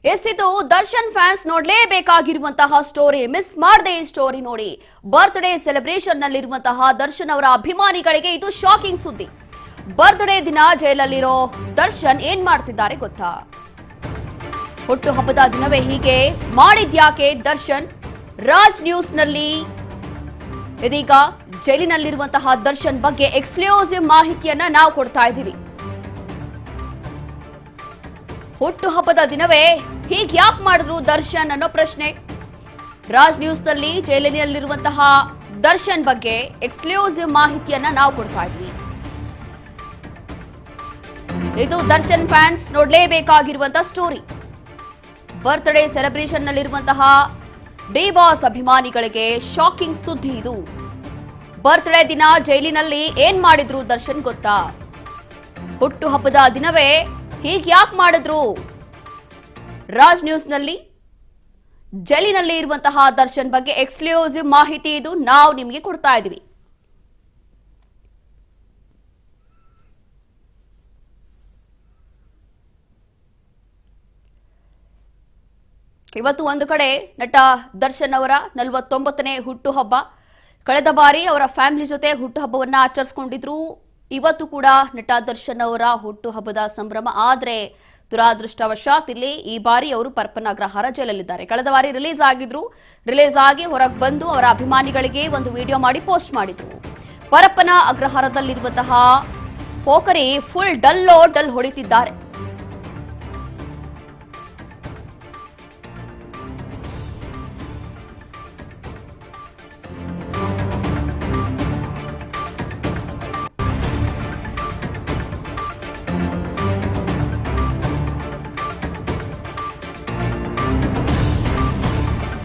ಇದು ದರ್ಶನ್ ಫ್ಯಾನ್ಸ್ ನೋಡಲೇಬೇಕಾಗಿರುವಂತಹ story. Miss ಮಾಡದೆ ಈ ಸ್ಟೋರಿ ನೋಡಿ. ಬರ್ತ್ಡೇ ಸೆಲೆಬ್ರೇಷನ್ ನಲ್ಲಿರುವಂತಹ ದರ್ಶನ್ ಅವರ ಅಭಿಮಾನಿಗಳಿಗೆ ಇದು ಶಾಕಿಂಗ್ ಸುದ್ದಿ. ಬರ್ತ್ಡೇ ದಿನ ಜೈಲಲ್ಲಿರೋ ದರ್ಶನ್ ಏನ್ ಮಾಡ್ತಿದ್ದಾರೆ ಗೊತ್ತಾ? ಹುಟ್ಟು ಹಬ್ಬದ ದಿನವೇ ಹೀಗೆ ಮಾಡಿದ್ಯಾಕೆ ದರ್ಶನ್? ರಾಜ್ ನ್ಯೂಸ್ ನಲ್ಲಿ ಇದೀಗ ಜೈಲಿನಲ್ಲಿರುವಂತಹ ದರ್ಶನ್ ಬಗ್ಗೆ ಎಕ್ಸ್ಕ್ಲೂಸಿವ್ ಮಾಹಿತಿಯನ್ನ ನಾವು ಕೊಡ್ತಾ ಇದ್ದೀವಿ. ಹುಟ್ಟು ಹಬ್ಬದ ದಿನವೇ ಹೀಗೆ ಯಾಕೆ ಮಾಡಿದ್ರು ದರ್ಶನ್ ಅನ್ನೋ ಪ್ರಶ್ನೆ. ರಾಜ್ ನ್ಯೂಸ್ ನಲ್ಲಿ ಜೈಲಿನಲ್ಲಿರುವಂತಹ ದರ್ಶನ್ ಬಗ್ಗೆ ಎಕ್ಸ್ಕ್ಲೂಸಿವ್ ಮಾಹಿತಿಯನ್ನ ನಾವು ಕೊಡ್ತಾ ಇದ್ವಿ. ಇದು ದರ್ಶನ್ ಫ್ಯಾನ್ಸ್ ನೋಡಲೇಬೇಕಾಗಿರುವಂತಹ ಸ್ಟೋರಿ. ಬರ್ತ್ಡೇ ಸೆಲೆಬ್ರೇಷನ್ ನಲ್ಲಿರುವಂತಹ ಡಿ ಬಾಸ್ ಅಭಿಮಾನಿಗಳಿಗೆ ಶಾಕಿಂಗ್ ಸುದ್ದಿ ಇದು. ಬರ್ತ್ಡೇ ದಿನ ಜೈಲಿನಲ್ಲಿ ಏನ್ ಮಾಡಿದ್ರು ದರ್ಶನ್ ಗೊತ್ತಾ? ಹುಟ್ಟು ಹಬ್ಬದ ದಿನವೇ ಹೀಗೆ ಯಾಕೆ ಮಾಡಿದ್ರು? ರಾಜ್ ನ್ಯೂಸ್ ನಲ್ಲಿ ಜೈಲಿನಲ್ಲಿ ಇರುವಂತಹ ದರ್ಶನ್ ಬಗ್ಗೆ ಎಕ್ಸ್ಕ್ಲೂಸಿವ್ ಮಾಹಿತಿ ಇದು ನಾವು ನಿಮಗೆ ಕೊಡ್ತಾ ಇದ್ದೀವಿ. ಇವತ್ತು ಒಂದು ಕಡೆ ನಟ ದರ್ಶನ್ ಅವರ 49ನೇ ಹುಟ್ಟು ಹಬ್ಬ. ಕಳೆದ ಬಾರಿ ಅವರ ಫ್ಯಾಮಿಲಿ ಜೊತೆ ಹುಟ್ಟು ಹಬ್ಬವನ್ನ ಆಚರಿಸಿಕೊಂಡಿದ್ರು. ಇವತ್ತು ಕೂಡ ನಟ ದರ್ಶನ್ ಅವರ ಹುಟ್ಟು ಹಬ್ಬದ ಸಂಭ್ರಮ. ಆದ್ರೆ ದುರಾದೃಷ್ಟವಶಾತ್ ಇಲ್ಲಿ ಈ ಬಾರಿ ಅವರು ಪರಪ್ಪನ ಅಗ್ರಹಾರ ಜೈಲಲ್ಲಿದ್ದಾರೆ. ಕಳೆದ ಬಾರಿ ರಿಲೀಸ್ ಆಗಿ ಹೊರಗೆ ಬಂದು ಅವರ ಅಭಿಮಾನಿಗಳಿಗೆ ಒಂದು ವಿಡಿಯೋ ಮಾಡಿ ಪೋಸ್ಟ್ ಮಾಡಿದ್ರು. ಪರಪ್ಪನ ಅಗ್ರಹಾರದಲ್ಲಿರುವಂತಹ ಪೋಖರಿ ಫುಲ್ ಡಲ್ ಹೊಡಿತಿದ್ದಾರೆ.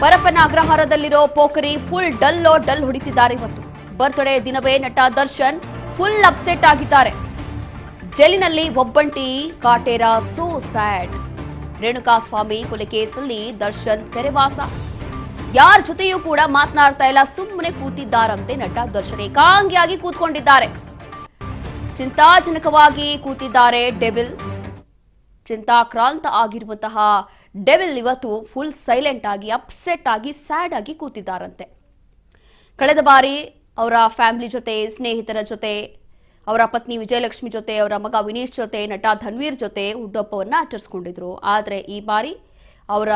ಪರಪ್ಪನ ಅಗ್ರಹಾರದಲ್ಲಿರೋ ಪೋಖರಿ ಫುಲ್ ಡಲ್ ಹೊಡಿತಿದ್ದಾರೆ. ಇವತ್ತು ಬರ್ತ್ಡೇ ದಿನವೇ ನಟ ದರ್ಶನ್ ಫುಲ್ ಅಪ್ಸೆಟ್ ಆಗಿದ್ದಾರೆ. ಜೈಲಿನಲ್ಲಿ ಒಬ್ಬಂಟಿ ಕಾಟೇರ, ಸೋ ಸ್ಯಾಡ್. ರೇಣುಕಾಸ್ವಾಮಿ ಕೊಲೆ ಕೇಸಲ್ಲಿ ದರ್ಶನ್ ಸೆರೆವಾಸ. ಯಾರ ಜೊತೆಯೂ ಕೂಡ ಮಾತನಾಡ್ತಾ ಇಲ್ಲ, ಸುಮ್ಮನೆ ಕೂತಿದ್ದಾರಂತೆ ನಟ ದರ್ಶನ್. ಏಕಾಂಗಿಯಾಗಿ ಕೂತ್ಕೊಂಡಿದ್ದಾರೆ. ಚಿಂತಾಜನಕವಾಗಿ ಕೂತಿದ್ದಾರೆ ಡೆವಿಲ್. ಚಿಂತಾಕ್ರಾಂತ ಆಗಿರುವಂತಹ ಡೆವಿಲ್ ಇವತ್ತು ಫುಲ್ ಸೈಲೆಂಟ್ ಆಗಿ, ಅಪ್ಸೆಟ್ ಆಗಿ, ಸ್ಯಾಡ್ ಆಗಿ ಕೂತಿದ್ದಾರಂತೆ. ಕಳೆದ ಬಾರಿ ಅವರ ಫ್ಯಾಮಿಲಿ ಜೊತೆ, ಸ್ನೇಹಿತರ ಜೊತೆ, ಅವರ ಪತ್ನಿ ವಿಜಯಲಕ್ಷ್ಮಿ ಜೊತೆ, ಅವರ ಮಗ ವಿನೀಶ್ ಜೊತೆ, ನಟ ಧನ್ವೀರ್ ಜೊತೆ ಹುಟ್ಟುಹಬ್ಬವನ್ನು ಆಚರಿಸಿಕೊಂಡಿದ್ರು. ಆದರೆ ಈ ಬಾರಿ ಅವರ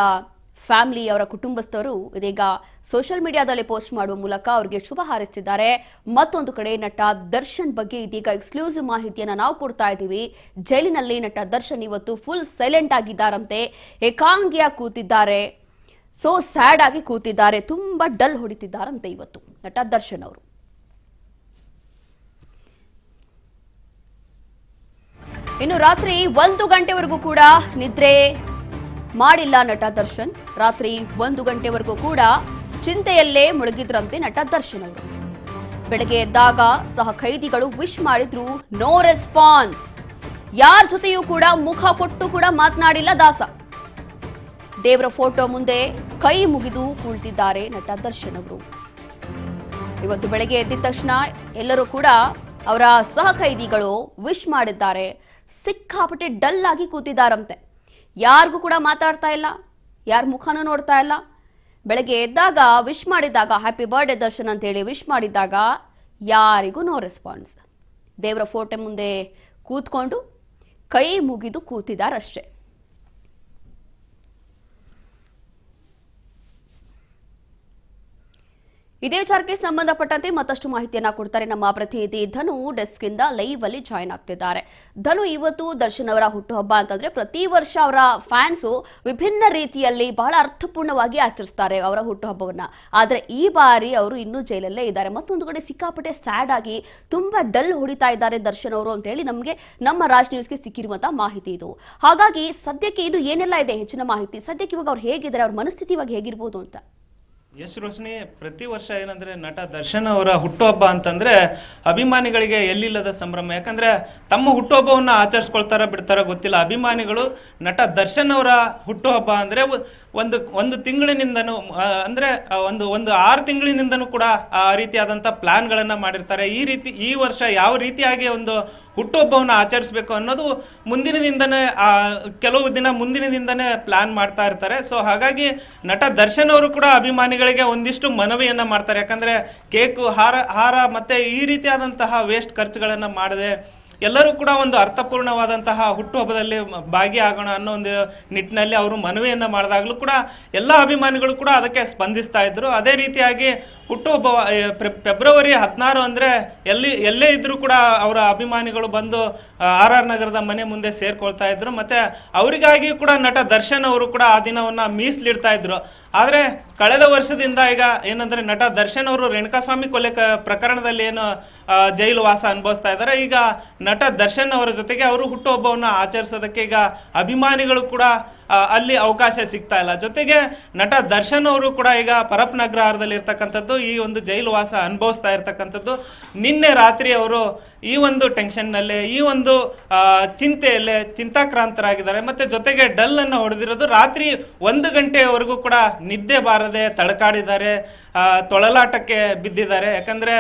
ಫ್ಯಾಮಿಲಿ, ಅವರ ಕುಟುಂಬಸ್ಥರು ಇದೀಗ ಸೋಷಿಯಲ್ ಮೀಡಿಯಾದಲ್ಲಿ ಪೋಸ್ಟ್ ಮಾಡುವ ಮೂಲಕ ಅವರಿಗೆ ಶುಭ ಹಾರೈಸಿದ್ದಾರೆ. ಮತ್ತೊಂದು ಕಡೆ ನಟ ದರ್ಶನ್ ಬಗ್ಗೆ ಇದೀಗ ಎಕ್ಸ್ಕ್ಲೂಸಿವ್ ಮಾಹಿತಿಯನ್ನು ನಾವು ಕೊಡ್ತಾ ಇದ್ದೀವಿ. ಜೈಲಿನಲ್ಲಿ ನಟ ದರ್ಶನ್ ಇವತ್ತು ಫುಲ್ ಸೈಲೆಂಟ್ ಆಗಿದ್ದಾರಂತೆ, ಏಕಾಂಗಿಯಾಗಿ ಕೂತಿದ್ದಾರೆ, ಸೋ ಸ್ಯಾಡ್ ಆಗಿ ಕೂತಿದ್ದಾರೆ, ತುಂಬಾ ಡಲ್ ಹೊಡಿತಿದ್ದಾರಂತೆ ಇವತ್ತು ನಟ ದರ್ಶನ್ ಅವರು. ಇನ್ನು ರಾತ್ರಿ 1 ಗಂಟೆವರೆಗೂ ಕೂಡ ನಿದ್ರೆ ಮಾಡಿಲ್ಲ ನಟ ದರ್ಶನ್. ರಾತ್ರಿ 1 ಗಂಟೆವರೆಗೂ ಕೂಡ ಚಿಂತೆಯಲ್ಲೇ ಮುಳುಗಿದ್ರಂತೆ ನಟ ದರ್ಶನ್ ಅವರು. ಬೆಳಗ್ಗೆ ಎದ್ದಾಗ ಸಹ ಖೈದಿಗಳು ವಿಶ್ ಮಾಡಿದ್ರು, ನೋ ರೆಸ್ಪಾನ್ಸ್. ಯಾರ ಜೊತೆಯೂ ಕೂಡ ಮುಖ ಕೊಟ್ಟು ಕೂಡ ಮಾತನಾಡಿಲ್ಲ ದಾಸ. ದೇವರ ಫೋಟೋ ಮುಂದೆ ಕೈ ಮುಗಿದು ಕುಳಿತಿದ್ದಾರೆ ನಟ ದರ್ಶನ್ ಅವರು. ಇವತ್ತು ಬೆಳಗ್ಗೆ ಎದ್ದ ತಕ್ಷಣ ಎಲ್ಲರೂ ಕೂಡ ಅವರ ಸಹ ಖೈದಿಗಳು ವಿಶ್ ಮಾಡಿದ್ದಾರೆ. ಸಿಕ್ಕಾಪಟ್ಟೆ ಡಲ್ ಆಗಿ ಕೂತಿದ್ದಾರಂತೆ. ಯಾರಿಗೂ ಕೂಡ ಮಾತಾಡ್ತಾ ಇಲ್ಲ, ಯಾರ ಮುಖನೂ ನೋಡ್ತಾ ಇಲ್ಲ. ಬೆಳಗ್ಗೆ ಎದ್ದಾಗ ವಿಶ್ ಮಾಡಿದಾಗ, ಹ್ಯಾಪಿ ಬರ್ಡೇ ದರ್ಶನ್ ಅಂತ ಹೇಳಿ ವಿಶ್ ಮಾಡಿದಾಗ ಯಾರಿಗೂ ನೋ ರೆಸ್ಪಾನ್ಸ್. ದೇವರ ಫೋಟೋ ಮುಂದೆ ಕೂತ್ಕೊಂಡು ಕೈ ಮುಗಿದು ಕೂತಿದ್ದಾರಷ್ಟೇ. ಇದೇ ವಿಚಾರಕ್ಕೆ ಸಂಬಂಧಪಟ್ಟಂತೆ ಮತ್ತಷ್ಟು ಮಾಹಿತಿಯನ್ನ ಕೊಡ್ತಾರೆ ನಮ್ಮ ಪ್ರತಿನಿಧಿ ಧನು. ಡೆಸ್ಕ್ ಇಂದ ಲೈವ್ ಅಲ್ಲಿ ಜಾಯ್ನ್ ಆಗ್ತಿದ್ದಾರೆ. ಧನು, ಇವತ್ತು ದರ್ಶನ್ ಅವರ ಹುಟ್ಟುಹಬ್ಬ ಅಂತಂದ್ರೆ ಪ್ರತಿ ವರ್ಷ ಅವರ ಫ್ಯಾನ್ಸು ವಿಭಿನ್ನ ರೀತಿಯಲ್ಲಿ ಬಹಳ ಅರ್ಥಪೂರ್ಣವಾಗಿ ಆಚರಿಸ್ತಾರೆ ಅವರ ಹುಟ್ಟುಹಬ್ಬವನ್ನ. ಆದ್ರೆ ಈ ಬಾರಿ ಅವರು ಇನ್ನೂ ಜೈಲಲ್ಲೇ ಇದ್ದಾರೆ. ಮತ್ತೊಂದು ಕಡೆ ಸಿಕ್ಕಾಪಟ್ಟೆ ಸ್ಯಾಡ್ ಆಗಿ ತುಂಬಾ ಡಲ್ ಹೊಡಿತಾ ಇದ್ದಾರೆ ದರ್ಶನ್ ಅವರು ಅಂತ ಹೇಳಿ ನಮಗೆ ನಮ್ಮ ರಾಜ್ ನ್ಯೂಸ್ಗೆ ಸಿಕ್ಕಿರುವಂತಹ ಮಾಹಿತಿ ಇದು. ಹಾಗಾಗಿ ಸದ್ಯಕ್ಕೆ ಇನ್ನು ಏನೆಲ್ಲ ಇದೆ ಹೆಚ್ಚಿನ ಮಾಹಿತಿ? ಸದ್ಯಕ್ಕೆ ಇವಾಗ ಅವ್ರು ಹೇಗಿದ್ದಾರೆ, ಅವ್ರ ಮನಸ್ಥಿತಿ ಇವಾಗ ಹೇಗಿರ್ಬೋದು ಅಂತ? ಎಸ್ ರೋಶಿನಿ, ಪ್ರತಿ ವರ್ಷ ಏನಂದ್ರೆ ನಟ ದರ್ಶನ್ ಅವರ ಹುಟ್ಟುಹಬ್ಬ ಅಂತಂದ್ರೆ ಅಭಿಮಾನಿಗಳಿಗೆ ಎಲ್ಲಿಲ್ಲದ ಸಂಭ್ರಮ. ಯಾಕಂದ್ರೆ ತಮ್ಮ ಹುಟ್ಟುಹಬ್ಬವನ್ನು ಆಚರಿಸ್ಕೊಳ್ತಾರ ಬಿಡ್ತಾರ ಗೊತ್ತಿಲ್ಲ. ಅಭಿಮಾನಿಗಳು ನಟ ದರ್ಶನ್ ಅವರ ಹುಟ್ಟುಹಬ್ಬ ಅಂದ್ರೆ ಒಂದು ತಿಂಗಳಿನಿಂದನೂ ಅಂದರೆ ಒಂದು 6 ತಿಂಗಳಿನಿಂದನೂ ಕೂಡ ಆ ರೀತಿಯಾದಂಥ ಪ್ಲಾನ್ಗಳನ್ನು ಮಾಡಿರ್ತಾರೆ. ಈ ವರ್ಷ ಯಾವ ರೀತಿಯಾಗಿ ಒಂದು ಹುಟ್ಟುಹಬ್ಬವನ್ನು ಆಚರಿಸಬೇಕು ಅನ್ನೋದು ಕೆಲವು ದಿನ ಮುಂದಿನದಿಂದನೇ ಪ್ಲಾನ್ ಮಾಡ್ತಾ ಇರ್ತಾರೆ. ಸೊ ಹಾಗಾಗಿ ನಟ ದರ್ಶನ್ ಅವರು ಕೂಡ ಅಭಿಮಾನಿಗಳಿಗೆ ಒಂದಿಷ್ಟು ಮನವಿಯನ್ನು ಮಾಡ್ತಾರೆ. ಯಾಕಂದರೆ ಕೇಕು, ಹಾರ ಮತ್ತು ಈ ರೀತಿಯಾದಂತಹ ವೇಸ್ಟ್ ಖರ್ಚುಗಳನ್ನು ಮಾಡದೆ ಎಲ್ಲರೂ ಕೂಡ ಒಂದು ಅರ್ಥಪೂರ್ಣವಾದಂತಹ ಹುಟ್ಟುಹಬ್ಬದಲ್ಲಿ ಭಾಗಿಯಾಗೋಣ ಅನ್ನೋ ಒಂದು ನಿಟ್ಟಿನಲ್ಲಿ ಅವರು ಮನವಿಯನ್ನು ಮಾಡಿದಾಗಲೂ ಕೂಡ ಎಲ್ಲ ಅಭಿಮಾನಿಗಳು ಕೂಡ ಅದಕ್ಕೆ ಸ್ಪಂದಿಸ್ತಾ ಇದ್ರು. ಅದೇ ರೀತಿಯಾಗಿ ಹುಟ್ಟುಹಬ್ಬ ಫೆಬ್ರವರಿ 16 ಅಂದರೆ ಎಲ್ಲೇ ಇದ್ದರೂ ಕೂಡ ಅವರ ಅಭಿಮಾನಿಗಳು ಬಂದು RR ನಗರದ ಮನೆ ಮುಂದೆ ಸೇರ್ಕೊಳ್ತಾ ಇದ್ರು. ಮತ್ತು ಅವರಿಗಾಗಿ ಕೂಡ ನಟ ದರ್ಶನ್ ಅವರು ಕೂಡ ಆ ದಿನವನ್ನು ಮೀಸಲಿಡ್ತಾ ಇದ್ರು. ಆದರೆ ಕಳೆದ ವರ್ಷದಿಂದ ಈಗ ಏನಂದರೆ ನಟ ದರ್ಶನ್ ಅವರು ರೇಣುಕಾಸ್ವಾಮಿ ಕೊಲೆ ಪ್ರಕರಣದಲ್ಲಿ ಏನು ಜೈಲು ವಾಸ ಅನುಭವಿಸ್ತಾ ಇದ್ದಾರೆ, ಈಗ ನಟ ದರ್ಶನ್ ಅವರ ಜೊತೆಗೆ ಅವರು ಹುಟ್ಟುಹಬ್ಬವನ್ನು ಆಚರಿಸೋದಕ್ಕೆ ಈಗ ಅಭಿಮಾನಿಗಳು ಕೂಡ ಅಲ್ಲಿ ಅವಕಾಶ ಸಿಗ್ತಾ ಇಲ್ಲ. ಜೊತೆಗೆ ನಟ ದರ್ಶನ್ ಅವರು ಕೂಡ ಈಗ ಪರಪ್ನಗ್ರಹಾರದಲ್ಲಿ ಇರ್ತಕ್ಕಂಥದ್ದು, ಈ ಒಂದು ಜೈಲು ವಾಸ ಅನುಭವಿಸ್ತಾ ಇರ್ತಕ್ಕಂಥದ್ದು. ನಿನ್ನೆ ರಾತ್ರಿ ಅವರು ಈ ಒಂದು ಟೆನ್ಷನ್ನಲ್ಲಿ, ಈ ಒಂದು ಚಿಂತೆಯಲ್ಲೇ ಚಿಂತಾಕ್ರಾಂತರಾಗಿದ್ದಾರೆ. ಮತ್ತು ಜೊತೆಗೆ ಡಲ್ಲನ್ನು ಹೊಡೆದಿರೋದು ರಾತ್ರಿ 1 ಗಂಟೆಯವರೆಗೂ ಕೂಡ ನಿದ್ದೆ ಬಾರದೆ ತಡಕಾಡಿದ್ದಾರೆ, ತೊಳಲಾಟಕ್ಕೆ ಬಿದ್ದಿದ್ದಾರೆ. ಯಾಕಂದರೆ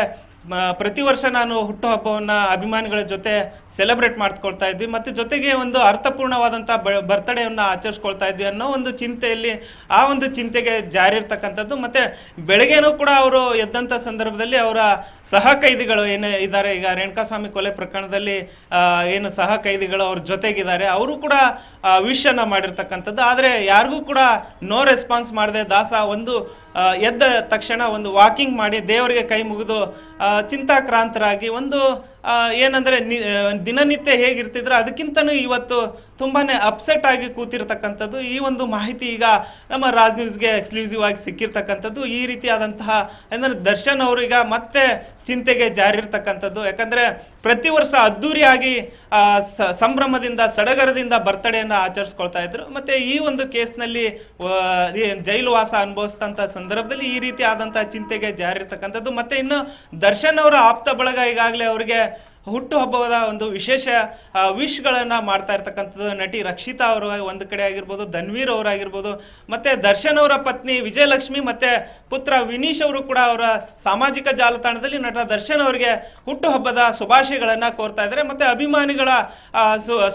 ಪ್ರತಿ ವರ್ಷ ನಾನು ಹುಟ್ಟುಹಬ್ಬವನ್ನು ಅಭಿಮಾನಿಗಳ ಜೊತೆ ಸೆಲೆಬ್ರೇಟ್ ಮಾಡ್ಕೊಳ್ತಾ ಇದ್ವಿ ಮತ್ತು ಜೊತೆಗೆ ಒಂದು ಅರ್ಥಪೂರ್ಣವಾದಂಥ ಬರ್ತ್ಡೇವನ್ನು ಆಚರಿಸ್ಕೊಳ್ತಾ ಇದ್ವಿ ಅನ್ನೋ ಒಂದು ಚಿಂತೆಯಲ್ಲಿ ಆ ಒಂದು ಚಿಂತೆಗೆ ಜಾರಿರ್ತಕ್ಕಂಥದ್ದು. ಮತ್ತು ಬೆಳಗ್ಗೆನೂ ಕೂಡ ಅವರು ಎದ್ದಂಥ ಸಂದರ್ಭದಲ್ಲಿ ಅವರ ಸಹ ಕೈದಿಗಳು ಏನು ಇದ್ದಾರೆ, ಈಗ ರೇಣುಕಾಸ್ವಾಮಿ ಕೊಲೆ ಪ್ರಕರಣದಲ್ಲಿ ಏನು ಸಹ ಕೈದಿಗಳು ಅವ್ರ ಜೊತೆಗಿದ್ದಾರೆ, ಅವರು ಕೂಡ ವಿಶನ್ನು ಮಾಡಿರ್ತಕ್ಕಂಥದ್ದು. ಆದರೆ ಯಾರಿಗೂ ಕೂಡ ನೋ ರೆಸ್ಪಾನ್ಸ್ ಮಾಡದೆ ದಾಸ ಎದ್ದ ತಕ್ಷಣ ಒಂದು ವಾಕಿಂಗ್ ಮಾಡಿ ದೇವರಿಗೆ ಕೈ ಮುಗಿದು ಚಿಂತಾಕ್ರಾಂತರಾಗಿ ಏನಂದರೆ ದಿನನಿತ್ಯ ಹೇಗಿರ್ತಿದ್ರು ಅದಕ್ಕಿಂತನೂ ಇವತ್ತು ತುಂಬಾ ಅಪ್ಸೆಟ್ ಆಗಿ ಕೂತಿರ್ತಕ್ಕಂಥದ್ದು. ಈ ಒಂದು ಮಾಹಿತಿ ಈಗ ನಮ್ಮ ರಾಜ್ ನ್ಯೂಸ್ಗೆ ಎಕ್ಸ್ಕ್ಲೂಸಿವ್ ಆಗಿ ಸಿಕ್ಕಿರ್ತಕ್ಕಂಥದ್ದು. ಈ ರೀತಿಯಾದಂತಹ ಅಂದರೆ ದರ್ಶನ್ ಅವರು ಈಗ ಮತ್ತೆ ಚಿಂತೆಗೆ ಜಾರಿರ್ತಕ್ಕಂಥದ್ದು. ಯಾಕಂದರೆ ಪ್ರತಿ ವರ್ಷ ಅದ್ಧೂರಿಯಾಗಿ ಸಂಭ್ರಮದಿಂದ ಸಡಗರದಿಂದ ಬರ್ತಡೇಯನ್ನು ಆಚರಿಸ್ಕೊಳ್ತಾ ಇದ್ರು. ಮತ್ತು ಈ ಒಂದು ಕೇಸ್ನಲ್ಲಿ ಜೈಲು ವಾಸ ಅನುಭವಿಸಿದಂಥ ಸಂದರ್ಭದಲ್ಲಿ ಈ ರೀತಿ ಆದಂತಹ ಚಿಂತೆಗೆ ಜಾರಿರ್ತಕ್ಕಂಥದ್ದು. ಮತ್ತು ಇನ್ನು ದರ್ಶನ್ ಅವರ ಆಪ್ತ ಬಳಗ ಈಗಾಗಲೇ ಅವರಿಗೆ ಹುಟ್ಟುಹಬ್ಬದ ಒಂದು ವಿಶೇಷ ವಿಶ್ಗಳನ್ನು ಮಾಡ್ತಾ ಇರ್ತಕ್ಕಂಥದ್ದು. ನಟಿ ರಕ್ಷಿತಾ ಅವರು ಒಂದು ಕಡೆ ಆಗಿರ್ಬೋದು, ಧನ್ವೀರ್ ಅವರಾಗಿರ್ಬೋದು, ಮತ್ತು ದರ್ಶನ್ ಅವರ ಪತ್ನಿ ವಿಜಯಲಕ್ಷ್ಮಿ ಮತ್ತು ಪುತ್ರ ವಿನೀಶ್ ಅವರು ಕೂಡ ಅವರ ಸಾಮಾಜಿಕ ಜಾಲತಾಣದಲ್ಲಿ ನಟ ದರ್ಶನ್ ಅವರಿಗೆ ಹುಟ್ಟುಹಬ್ಬದ ಶುಭಾಶಯಗಳನ್ನು ಕೋರ್ತಾ ಇದ್ದಾರೆ. ಮತ್ತು ಅಭಿಮಾನಿಗಳ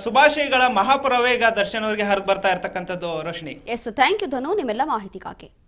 ಶುಭಾಶಯಗಳ ಮಹಾಪುರವೇ ಈಗ ದರ್ಶನ್ ಅವರಿಗೆ ಹರಿದು ಬರ್ತಾ ಇರ್ತಕ್ಕಂಥದ್ದು. ರೋಶಿನಿ, ಎಸ್, ಥ್ಯಾಂಕ್ ಯು ಧನು, ನಿಮ್ಮೆಲ್ಲ ಮಾಹಿತಿಗಾಗಿ.